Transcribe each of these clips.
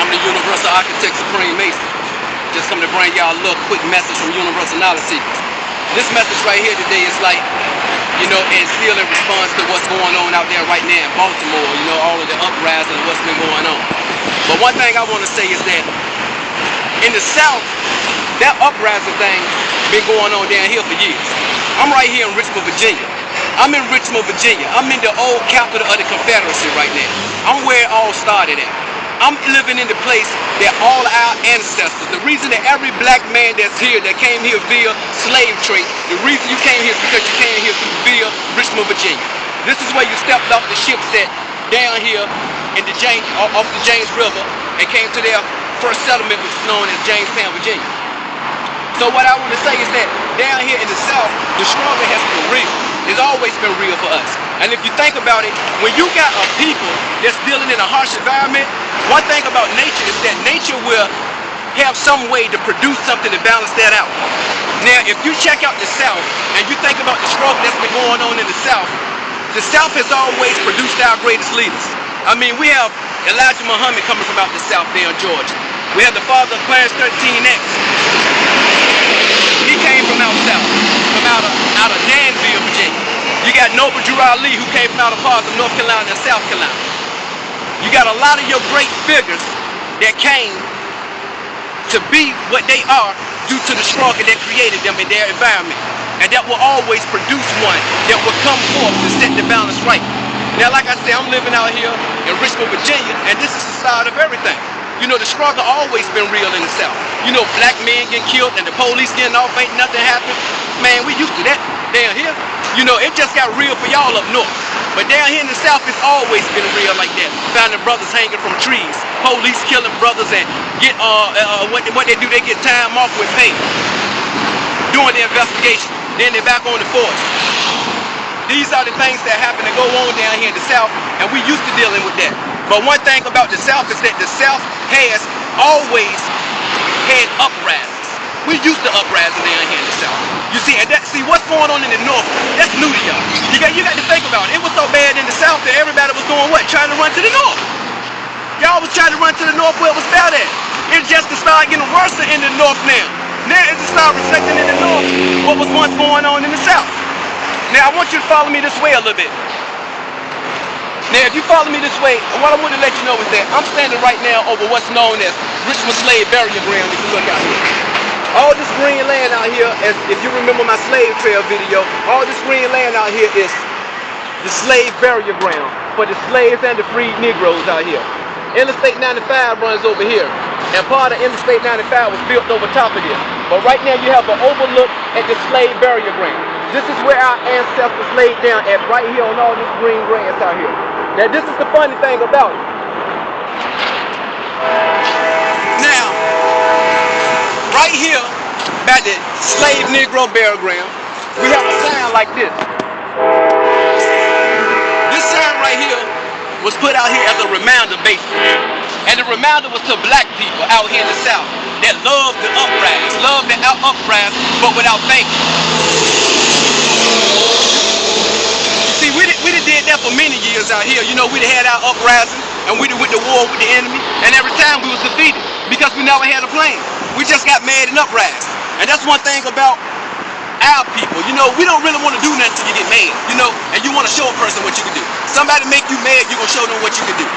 I'm the Universal Architect Cer'Preme Mason. Just come to bring y'all a little quick message from Universal Knowledge Seekers. This message right here today is like, it's still in response to what's going on out there right now in Baltimore, all of the uprising and what's been going on. But one thing I want to say is that in the South, that uprising thing been going on down here for years. I'm right here in Richmond, Virginia. I'm in Richmond, Virginia. I'm in the old capital of the Confederacy right now. I'm where it all started at. I'm living in the place that all our ancestors, the reason that every black man that's here, that came here via slave trade, the reason you came here is because you came here via Richmond, Virginia. This is where you stepped off the ship set down here in the off the James River and came to their first settlement, which is known as Jamestown, Virginia. So what I want to say is that down here in the South, the struggle has been real. It's always been real for us. And if you think about it, when you got a people that's dealing in a harsh environment, one thing about nature is that nature will have some way to produce something to balance that out. Now, if you check out the South and you think about the struggle that's been going on in the South has always produced our greatest leaders. I mean, we have Elijah Muhammad coming from out the South there in Georgia. We have the father of Clarence 13X. He came from out South, from out of Danville, Virginia. You got Noble Drew Ali, who came from out of parts of North Carolina and South Carolina. You got a lot of your great figures that came to be what they are due to the struggle that created them in their environment. And that will always produce one that will come forth to set the balance right. Now, like I said, I'm living out here in Richmond, Virginia, and this is the start of everything. The struggle always been real in the South. Black men getting killed and the police getting off, ain't nothing happened. Man, we used to that down here. It just got real for y'all up north. But down here in the South, it's always been real like that. Finding brothers hanging from trees, police killing brothers, and get what they do, they get time off with pay. Doing the investigation, then they're back on the force. These are the things that happen to go on down here in the South, and we used to dealing with that. But one thing about the South is that the South has always had uprisings. We used to uprising down here in the South. You see, and what's going on in the North, that's new to y'all. You got to think about it. It was so bad in the South that everybody was doing what? Trying to run to the North. Y'all was trying to run to the North where it was bad at. It just started getting worse in the North now. Now it just started reflecting in the North what was once going on in the South. Now I want you to follow me this way a little bit. Now if you follow me this way, what I want to let you know is that I'm standing right now over what's known as Richmond Slave Burial Ground. If you look out here. All this green land out here, if you remember my slave trail video, all this green land out here is the slave burial ground for the slaves and the freed Negroes out here. Interstate 95 runs over here, and part of Interstate 95 was built over top of this. But right now you have an overlook at the slave burial ground. This is where our ancestors laid down at, right here on all this green grass out here. Now this is the funny thing about it. Now, right here, by the slave Negro burial ground, we have a sign like this. This sign right here was put out here as a reminder, basically. And the reminder was to black people out here in the South that love the uprise, but without thinking. See, we did that for many years out here. We had our uprising, and we went to war with the enemy, and every time we was defeated because we never had a plan. We just got mad and uprising. And that's one thing about our people. We don't really want to do nothing till you get mad, and you want to show a person what you can do. Somebody make you mad, you gonna show them what you can do.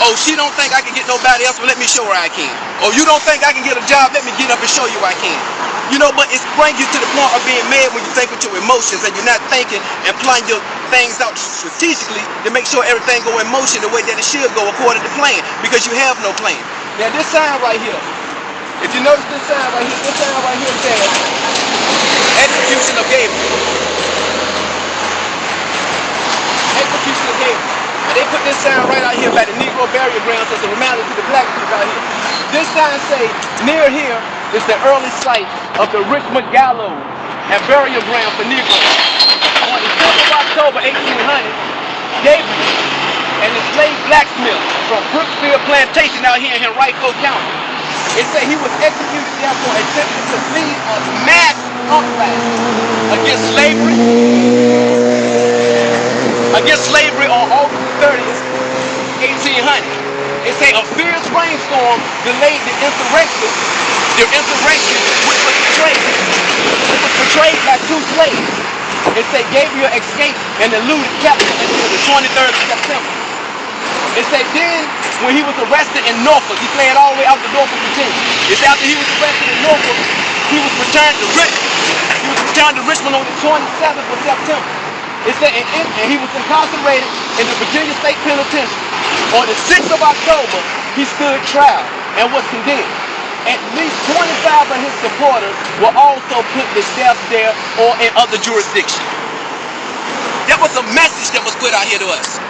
Oh, she don't think I can get nobody else, but let me show her I can. Oh, you don't think I can get a job, let me get up and show you I can. But it's bring you to the point of being mad when you think with your emotions and you're not thinking and planning your things out strategically to make sure everything go in motion the way that it should go according to plan, because you have no plan. Now this sign right here, if you notice this sign right here says execution of Gabriel. Execution of Gabriel. And they put this sign right out here by the Negro burial grounds as a reminder to the black people out here. This sign say, near here is the early site of the Richmond Gallows and burial ground for Negroes. On the 5th of October 1800, Gabriel, an enslaved blacksmith from Brookfield Plantation out here in Henrico County, it said he was executed there for attempting to lead a mass uprising against slavery on August 30th, 1800. It say a fierce rainstorm delayed the insurrection, which was portrayed. It was portrayed by two slaves. It say Gabriel escaped and eluded capture until the 23rd of September. It say then, when he was arrested in Norfolk, he fled all the way out to Norfolk, Virginia. It's after he was arrested in Norfolk, he was returned to Richmond. He was returned to Richmond on the 27th of September. It said, and he was incarcerated in the Virginia State Penitentiary. On the 6th of October, he stood trial and was condemned. At least 25 of his supporters were also put to death there or in other jurisdictions. That was a message that was put out here to us.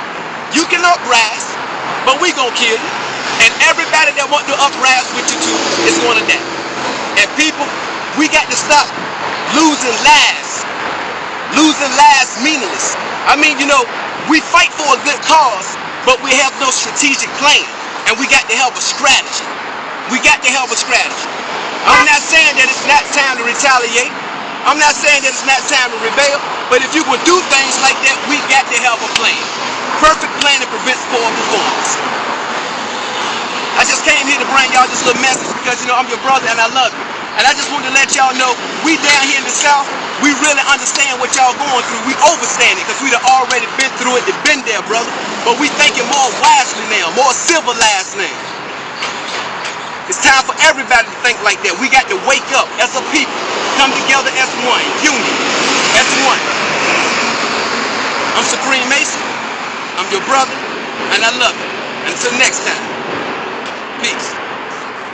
You can uprise, but we gonna kill you. And everybody that want to uprise with you too is gonna die. And people, we got to stop losing lives. Losing lives meaningless. I mean, you know, we fight for a good cause, but we have no strategic plan. And we got to have a strategy. We got to have a strategy. I'm not saying that it's not time to retaliate. I'm not saying that it's not time to rebel. But if you would do things like that, we got to have a plan. Perfect planning prevents poor performance. I just came here to bring y'all this little message because, you know, I'm your brother and I love you. And I just wanted to let y'all know, we down here in the South, we really understand what y'all going through. We overstand it because we done already been through it, been there, brother. But we thinking more wisely now, more civilized now. It's time for everybody to think like that. We got to wake up as a people, come together as one, union, as one. I'm Cer'Preme Mason. I'm your brother, and I love you. Until next time, peace.